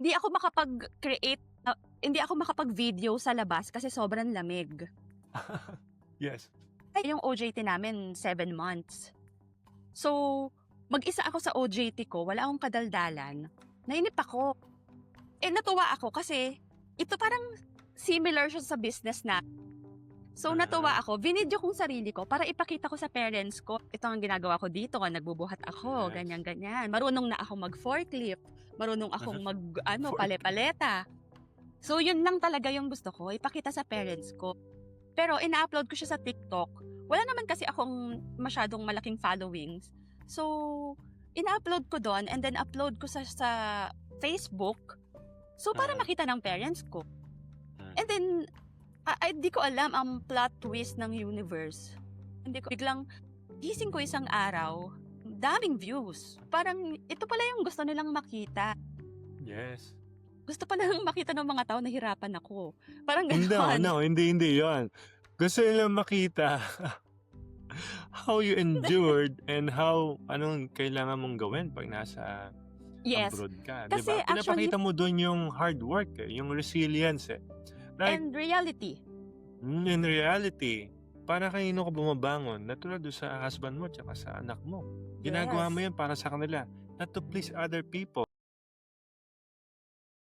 Hindi ako makapag-create, hindi ako makapag-video sa labas kasi sobrang lamig. Yes. Ay, yung OJT namin 7 months. So, mag-isa ako sa OJT ko, wala akong kadaldalan. Nainip ako. Natuwa ako kasi ito parang similar siya sa business na. So, natuwa Ah, ako. Vinidyo kong sarili ko para ipakita ko sa parents ko. Ito ang ginagawa ko dito, nagbubuhat ako, yes. ganyan-ganyan. Marunong na ako mag-forklift. Marunong akong Fork. pale-paleta. So, yun lang talaga yung gusto ko, ipakita sa parents ko. Pero ina-upload ko siya sa TikTok. Wala naman kasi akong masyadong malaking followings. So, ina-upload ko doon and then upload ko sa Facebook. So, para Ah, makita ng parents ko. mm. And then, di ko alam ang plot twist ng universe. Hindi ko biglang gising ko isang araw, daming views. Parang ito pala yung gusto nilang makita. Yes. Gusto pa lang makita ng mga tao na hirapan ako. Parang Hindi, gano'n. no, hindi 'yon. Gusto nilang makita how you endured and how anong kailangan mong gawin 'pag nasa Yes. abroad ka, 'di Kasi ba? actually, Pinapakita mo dun yung hard work, yung resilience, eh. Like, and reality. in reality, para kanino ka bumabangon? Natulad dun sa husband mo tsaka sa anak mo. Ginagawa mo Yes. yan para sa kanila, not to please other people.